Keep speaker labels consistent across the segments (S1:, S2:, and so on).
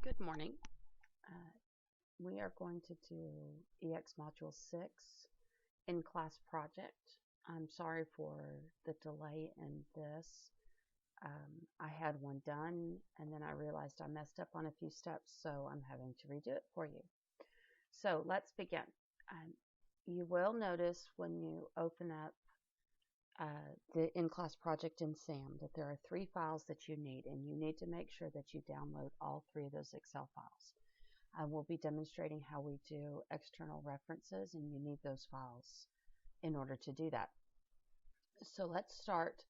S1: Good morning. Uh, we are going to do EX Module 6 in class project. I'm sorry for the delay in this. I had one done and then I realized I messed up on a few steps, so I'm having to redo it for you. So let's begin. You will notice when you open up the in-class project in SAM that there are 3 files that you need, and you need to make sure that you download all 3 of those Excel files. I will be demonstrating how we do external references, and you need those files in order to do that. So let's start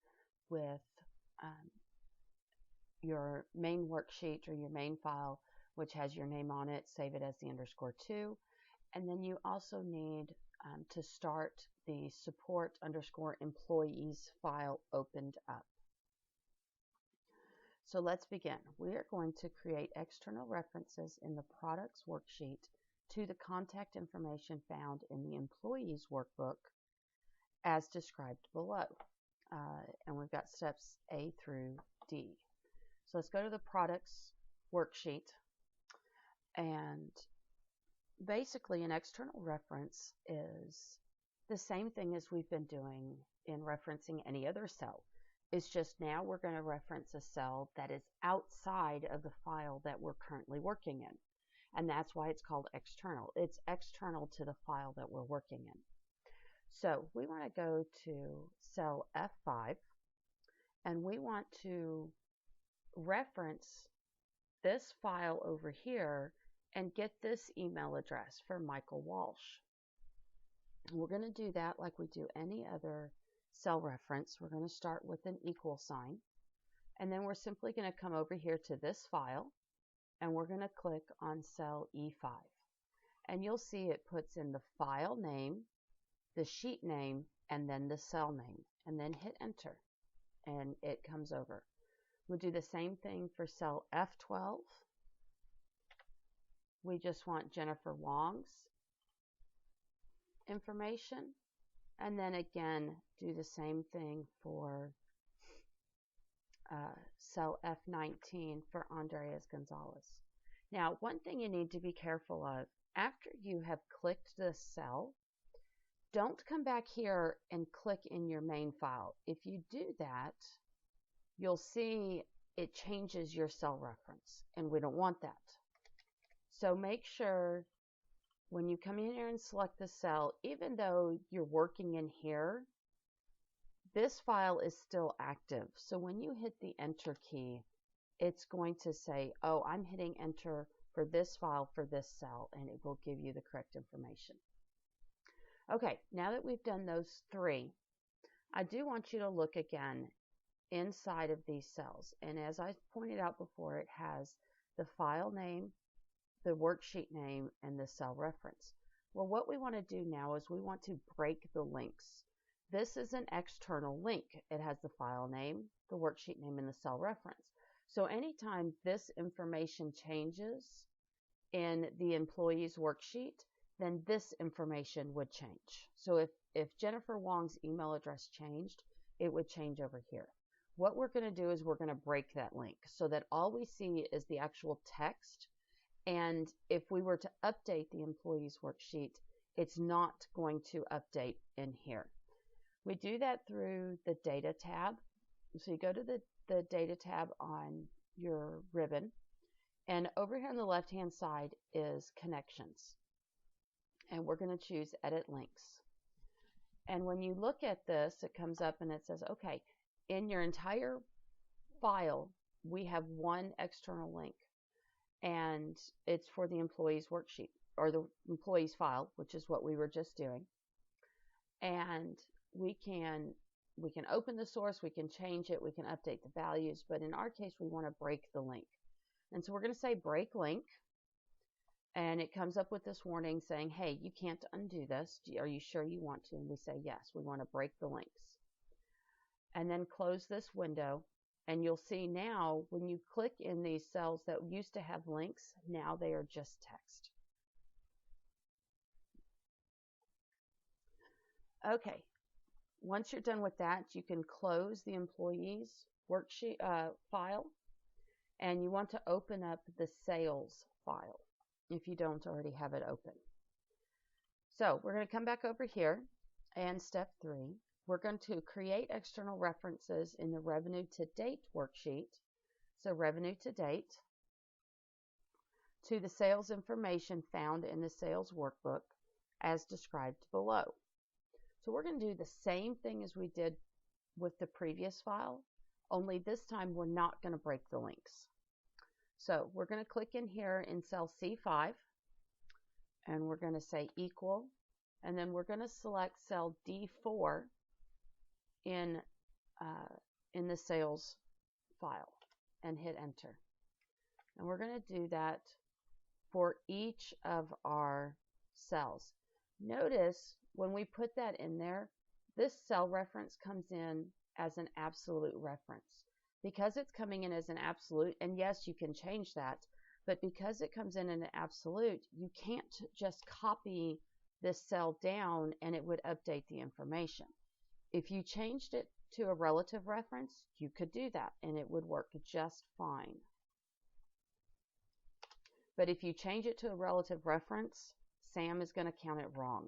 S1: with your main worksheet or your main file, which has your name on it. Save it as the _2. And then you also need to start the support _employees file opened up. So let's begin. We are going to create external references in the products worksheet to the contact information found in the employees workbook as described below. And we've got steps A through D. So let's go to the products worksheet. And basically an external reference is the same thing as we've been doing in referencing any other cell. It's just now we're going to reference a cell that is outside of the file that we're currently working in. And that's why it's called external. It's external to the file that we're working in. So we want to go to cell F5, and we want to reference this file over here and get this email address for Michael Walsh. We're going to do that like we do any other cell reference. We're going to start with an equal sign, and then we're simply going to come over here to this file, and we're going to click on cell E5. And you'll see it puts in the file name, the sheet name, and then the cell name, and then hit enter, and it comes over. We'll do the same thing for cell F12. We just want Jennifer Wong's information, and then again do the same thing for cell F19 for Andreas Gonzalez. Now, one thing you need to be careful of, after you have clicked this cell, don't come back here and click in your main file. If you do that, you'll see it changes your cell reference, and we don't want that. So make sure when you come in here and select the cell, even though you're working in here, this file is still active. So when you hit the enter key, it's going to say, oh, I'm hitting enter for this file for this cell, and it will give you the correct information. Okay, now that we've done those 3, I do want you to look again inside of these cells. And as I pointed out before, it has the file name, the worksheet name, and the cell reference. Well, what we want to do now is we want to break the links. This is an external link. It has the file name, the worksheet name, and the cell reference. So anytime this information changes in the employee's worksheet, then this information would change. So if Jennifer Wong's email address changed, it would change over here. What we're going to do is we're going to break that link so that all we see is the actual text. And if we were to update the employee's worksheet, it's not going to update in here. We do that through the Data tab. So you go to the Data tab on your ribbon, and over here on the left-hand side is Connections. And we're going to choose Edit Links. And when you look at this, it comes up and it says, okay, in your entire file, we have one external link. And it's for the employee's worksheet, or the employee's file, which is what we were just doing. And we can open the source, we can change it, we can update the values, but in our case, we want to break the link. And so we're going to say break link, and it comes up with this warning saying, hey, you can't undo this. Are you sure you want to? And we say yes, we want to break the links. And then close this window. And you'll see now when you click in these cells that used to have links, now they are just text. Okay, once you're done with that, you can close the employee's worksheet file, and you want to open up the sales file if you don't already have it open. So we're going to come back over here, and step 3, we're going to create external references in the revenue to date worksheet. So revenue to date to the sales information found in the sales workbook as described below. So we're going to do the same thing as we did with the previous file, only this time we're not going to break the links. So we're going to click in here in cell C5, and we're going to say equal, and then we're going to select cell D4 in the sales file and hit enter. And we're going to do that for each of our cells. Notice when we put that in there, this cell reference comes in as an absolute reference. Because it's coming in as an absolute, and yes, you can change that, but because it comes in an absolute, you can't just copy this cell down and it would update the information. If you changed it to a relative reference, you could do that and it would work just fine. But if you change it to a relative reference, Sam is going to count it wrong.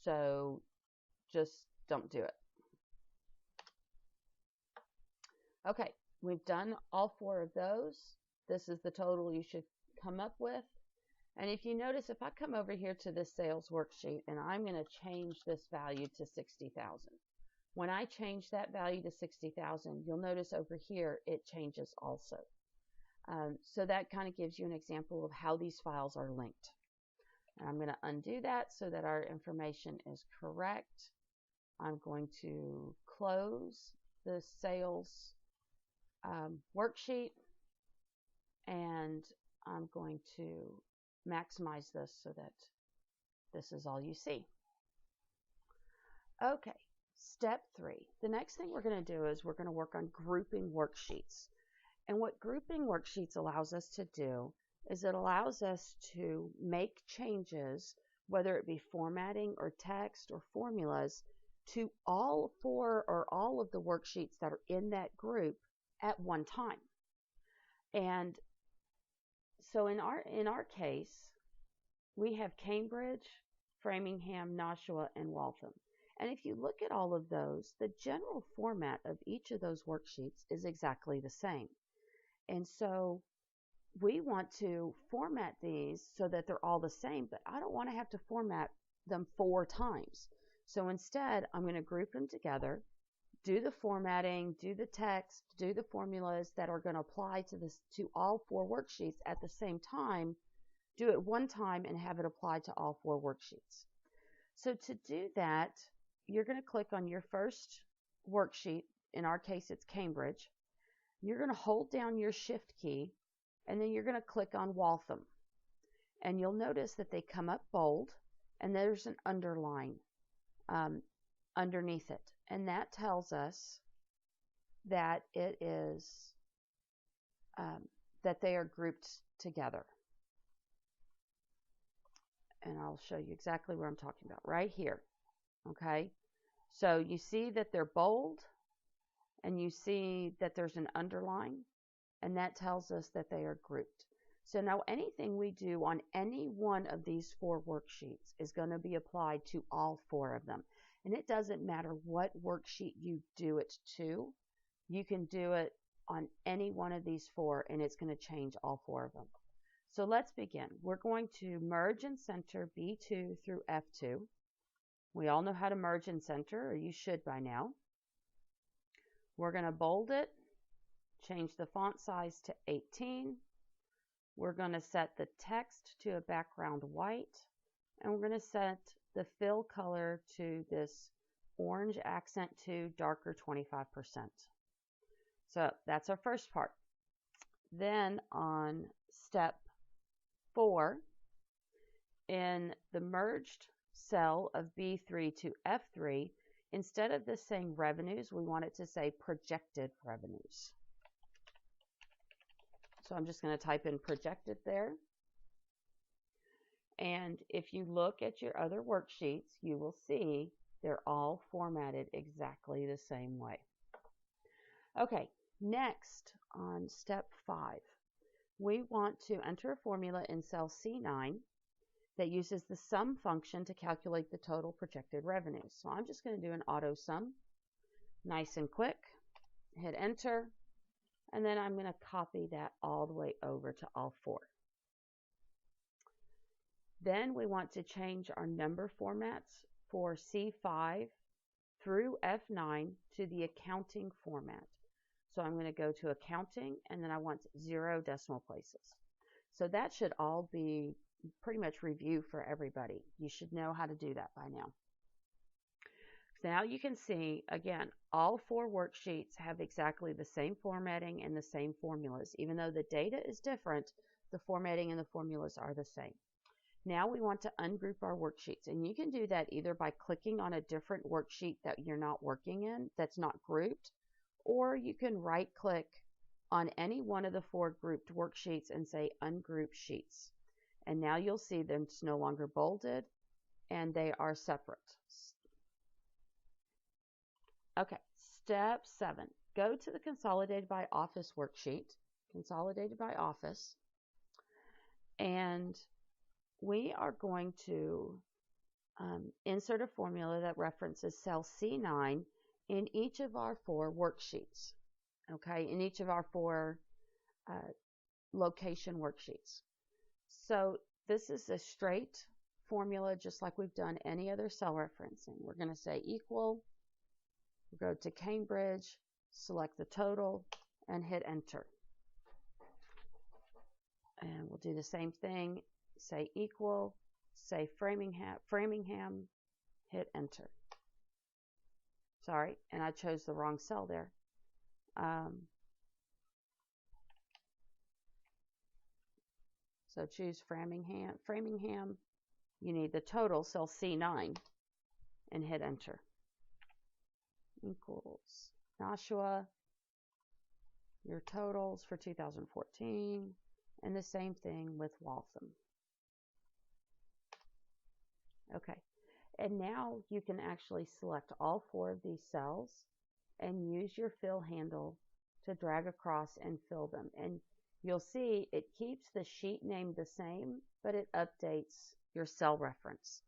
S1: So just don't do it. Okay, we've done all 4 of those. This is the total you should come up with. And if you notice, if I come over here to this sales worksheet and I'm going to change this value to 60,000. When I change that value to 60,000, you'll notice over here it changes also. So that kind of gives you an example of how these files are linked. And I'm going to undo that so that our information is correct. I'm going to close the sales worksheet, and I'm going to maximize this so that this is all you see. Okay, step 3. The next thing we're going to do is we're going to work on grouping worksheets. And what grouping worksheets allows us to do is it allows us to make changes, whether it be formatting or text or formulas, to all 4 or all of the worksheets that are in that group at one time. And so in our case, we have Cambridge, Framingham, Nashua, and Waltham. And if you look at all of those, the general format of each of those worksheets is exactly the same. And so we want to format these so that they're all the same, but I don't want to have to format them 4 times. So instead, I'm going to group them together, do the formatting, do the text, do the formulas that are going to apply to all 4 worksheets at the same time, do it one time and have it apply to all 4 worksheets. So to do that, you're going to click on your first worksheet. In our case, it's Cambridge. You're going to hold down your shift key, and then you're going to click on Waltham. And you'll notice that they come up bold, and there's an underline underneath it. And that tells us that it is that they are grouped together. And I'll show you exactly what I'm talking about right here. Okay, so you see that they're bold, and you see that there's an underline, and that tells us that they are grouped. So now anything we do on any one of these 4 worksheets is going to be applied to all 4 of them. And it doesn't matter what worksheet you do it to. You can do it on any one of these 4, and it's going to change all 4 of them. So let's begin. We're going to merge and center B2 through F2. We all know how to merge and center, or you should by now. We're going to bold it, change the font size to 18. We're going to set the text to a background white, and we're going to set the fill color to this orange accent to darker 25%. So that's our first part. Then on step 4, in the merged cell of B3 to F3, instead of this saying revenues, we want it to say projected revenues. So I'm just going to type in projected there. And if you look at your other worksheets, you will see they're all formatted exactly the same way. Okay, Next, on step 5, we want to enter a formula in cell C9 that uses the sum function to calculate the total projected revenues. So I'm just going to do an auto sum, nice and quick, hit enter, and then I'm going to copy that all the way over to all 4. Then we want to change our number formats for C5 through F9 to the accounting format. So I'm going to go to accounting, and then I want 0 decimal places. So that should all be pretty much review for everybody. You should know how to do that by now. So now you can see, again, all 4 worksheets have exactly the same formatting and the same formulas. Even though the data is different, the formatting and the formulas are the same. Now we want to ungroup our worksheets, and you can do that either by clicking on a different worksheet that you're not working in, that's not grouped, or you can right-click on any one of the 4 grouped worksheets and say Ungroup Sheets. And now you'll see them it's no longer bolded, and they are separate. Okay, step 7. Go to the Consolidated by Office worksheet, Consolidated by Office, and we are going to insert a formula that references cell C9 in each of our 4 worksheets, okay, in each of our 4 location worksheets. So this is a straight formula just like we've done any other cell referencing. We're going to say equal, we'll go to Cambridge, select the total, and hit enter. And we'll do the same thing, say equal, say Framingham, hit enter. Sorry, and I chose the wrong cell there. So choose Framingham. You need the total, cell C9, and hit enter. Equals Nashua, your totals for 2014, and the same thing with Waltham. Okay, and now you can actually select all 4 of these cells and use your fill handle to drag across and fill them. And you'll see it keeps the sheet name the same, but it updates your cell reference.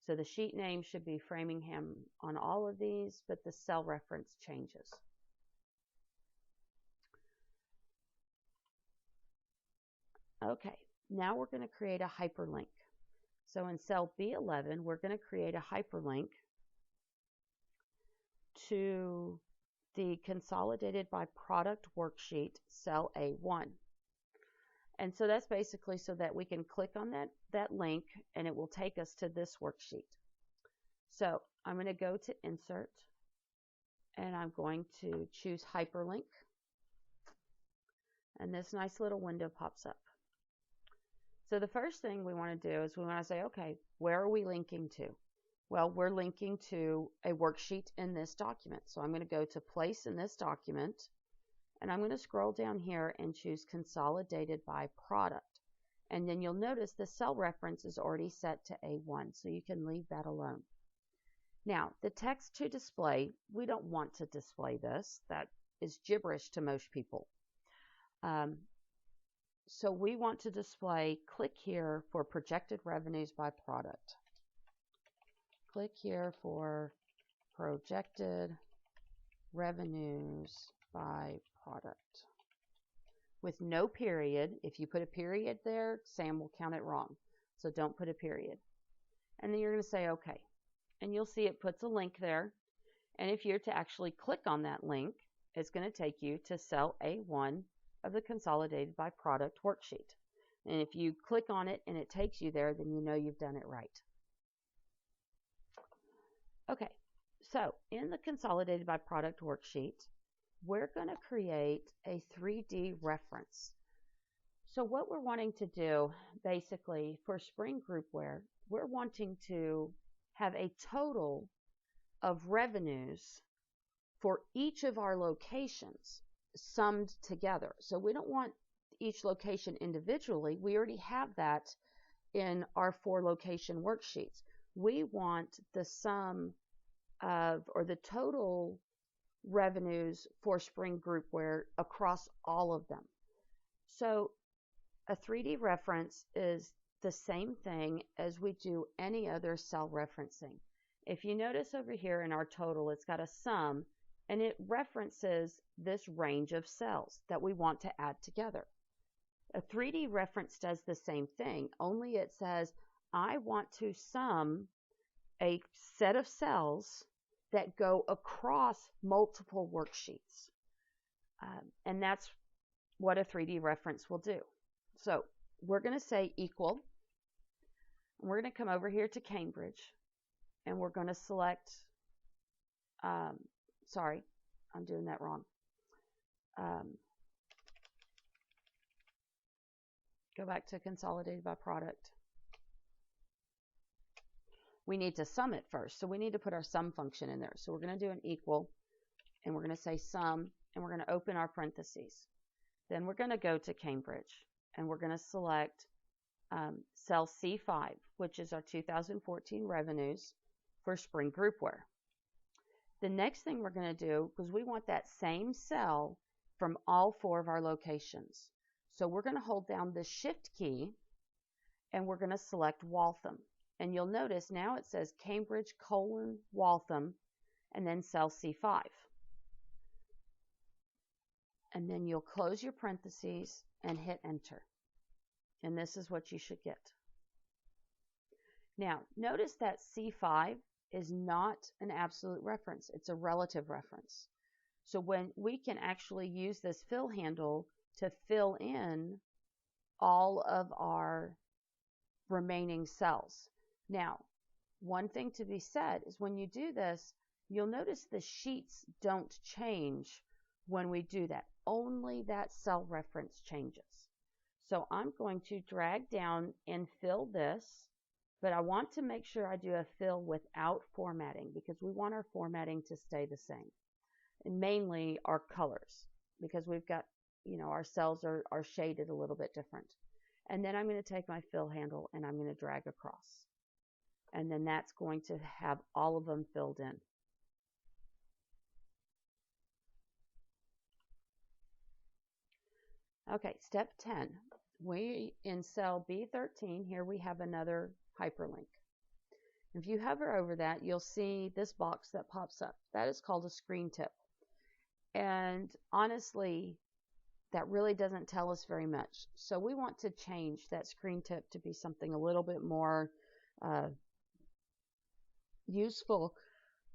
S1: So the sheet name should be Framingham on all of these, but the cell reference changes. Okay, now we're going to create a hyperlink. So in cell B11, we're going to create a hyperlink to the Consolidated by Product worksheet, cell A1. And so that's basically so that we can click on that link and it will take us to this worksheet. So I'm going to go to Insert, and I'm going to choose Hyperlink. And this nice little window pops up. So the first thing we want to do is we want to say, okay, where are we linking to? Well, we're linking to a worksheet in this document. So I'm going to go to Place in this document, and I'm going to scroll down here and choose Consolidated by Product. And then you'll notice the cell reference is already set to A1, so you can leave that alone. Now, the text to display, we don't want to display this. That is gibberish to most people. So we want to display, click here for projected revenues by product. Click here for projected revenues by product. With no period. If you put a period there, Sam will count it wrong. So don't put a period. And then you're going to say OK. And you'll see it puts a link there. And if you're to actually click on that link, it's going to take you to cell A1 of the Consolidated by Product worksheet. And if you click on it and it takes you there, then you know you've done it right. Okay, so in the Consolidated by Product worksheet, we're going to create a 3D reference. So what we're wanting to do, basically, for Spring Groupware, we're wanting to have a total of revenues for each of our locations summed together. So we don't want each location individually. We already have that in our 4 location worksheets. We want the sum of, or the total revenues for spring groupwear across all of them. So a 3D reference is the same thing as we do any other cell referencing. If you notice over here in our total, it's got a sum, and it references this range of cells that we want to add together. A 3D reference does the same thing, only it says, I want to sum a set of cells that go across multiple worksheets. And that's what a 3D reference will do. So we're going to say equal. And we're going to come over here to Cambridge. And we're going to select, sorry, I'm doing that wrong. Go back to consolidated by product. We need to sum it first. So we need to put our sum function in there. So we're going to do an equal, and we're going to say sum, and we're going to open our parentheses. Then we're going to go to Cambridge, and we're going to select cell C5, which is our 2014 revenues for spring groupwear. The next thing we're going to do, because we want that same cell from all 4 of our locations. So we're going to hold down the shift key, and we're going to select Waltham. And you'll notice now it says Cambridge : Waltham, and then cell C5. And then you'll close your parentheses and hit enter. And this is what you should get. Now, notice that C5 is not an absolute reference. It's a relative reference. So when we can actually use this fill handle to fill in all of our remaining cells. Now, one thing to be said is when you do this, you'll notice the sheets don't change when we do that. Only that cell reference changes. So I'm going to drag down and fill this, but I want to make sure I do a fill without formatting because we want our formatting to stay the same. And mainly our colors, because we've got, our cells are shaded a little bit different. And then I'm going to take my fill handle and I'm going to drag across. And then that's going to have all of them filled in. Okay, step 10. We, in cell B13, here we have another hyperlink. If you hover over that, you'll see this box that pops up. That is called a screen tip. And honestly, that really doesn't tell us very much. So we want to change that screen tip to be something a little bit more useful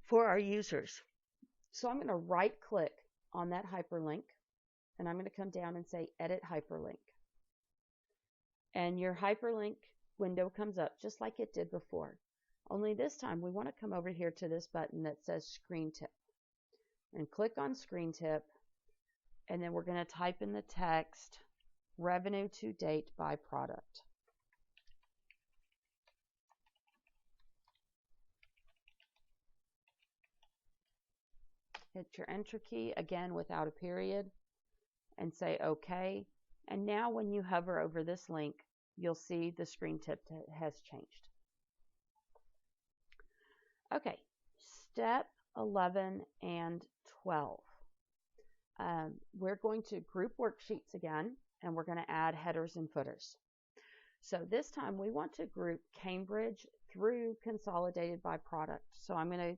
S1: for our users. So I'm going to right click on that hyperlink, and I'm going to come down and say edit hyperlink. And your hyperlink window comes up just like it did before. Only this time we want to come over here to this button that says screen tip and click on screen tip, and then we're going to type in the text revenue to date by product. Hit your enter key again without a period and say OK. And now when you hover over this link, you'll see the screen tip has changed. Okay, step 11 and 12. We're going to group worksheets again, and we're going to add headers and footers. So this time we want to group Cambridge through consolidated by product. So I'm going to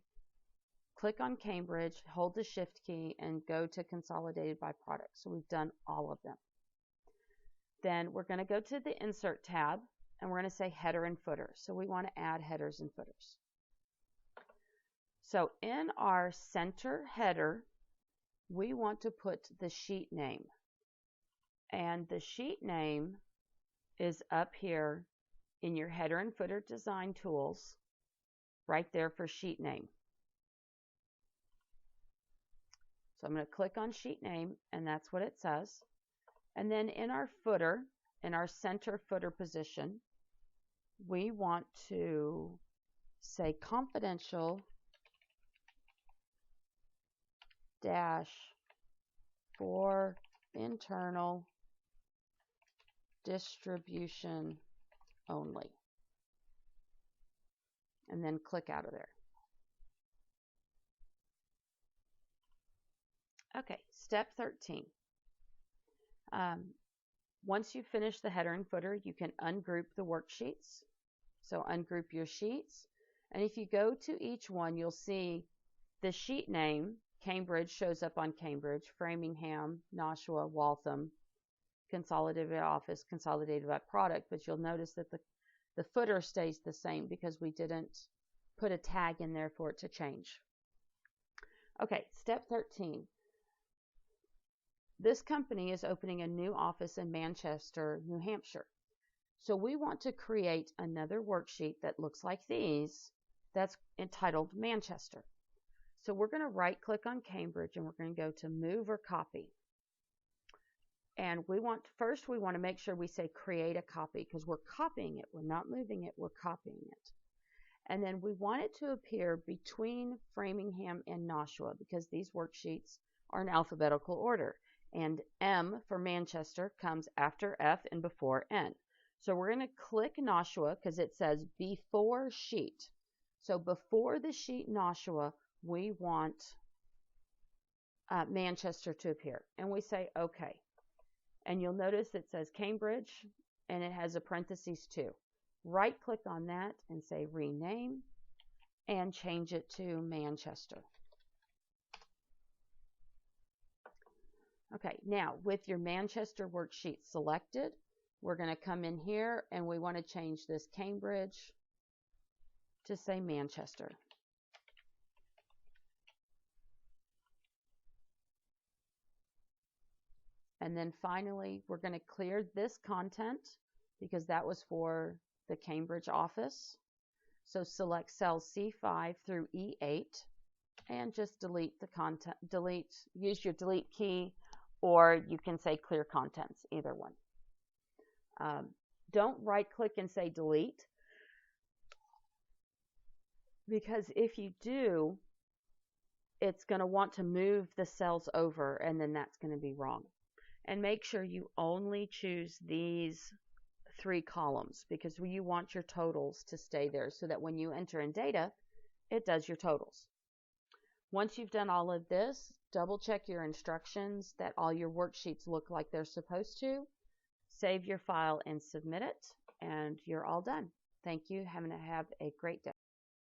S1: click on Cambridge, hold the shift key, and go to consolidated by product. So we've done all of them. Then we're going to go to the insert tab, and we're going to say header and footer. So we want to add headers and footers. So in our center header, we want to put the sheet name. And the sheet name is up here in your header and footer design tools, right there for sheet name. So I'm going to click on sheet name, and that's what it says. And then in our footer, in our center footer position, we want to say confidential dash for internal distribution only. And then click out of there. Okay, step 13. Once you finish the header and footer, you can ungroup the worksheets. So ungroup your sheets. And if you go to each one, you'll see the sheet name, Cambridge, shows up on Cambridge, Framingham, Nashua, Waltham, Consolidated by Office, Consolidated by Product. But you'll notice that the footer stays the same because we didn't put a tag in there for it to change. Okay, step 13. This company is opening a new office in Manchester, New Hampshire. So we want to create another worksheet that looks like these that's entitled Manchester. So we're going to right click on Cambridge and we're going to go to Move or Copy. And we want to make sure we say create a copy because we're copying it. We're not moving it, we're copying it. And then we want it to appear between Framingham and Nashua because these worksheets are in alphabetical order. And M for Manchester comes after F and before N. So we're going to click Nashua because it says before sheet. So before the sheet Nashua, we want Manchester to appear. And we say OK. And you'll notice it says Cambridge and it has a parentheses too. Right click on that and say rename and change it to Manchester. Okay, now with your Manchester worksheet selected, we're going to come in here and we want to change this Cambridge to say Manchester. And then finally, we're going to clear this content because that was for the Cambridge office. So select cells C5 through E8 and just delete the content. Use your delete key, or you can say clear contents, either one. Don't right click and say delete, because if you do, it's going to want to move the cells over and then that's going to be wrong. And make sure you only choose these 3 columns because you want your totals to stay there so that when you enter in data, it does your totals. Once you've done all of this, double check your instructions that all your worksheets look like they're supposed to. Save your file and submit it, and you're all done. Thank you. Have a great day.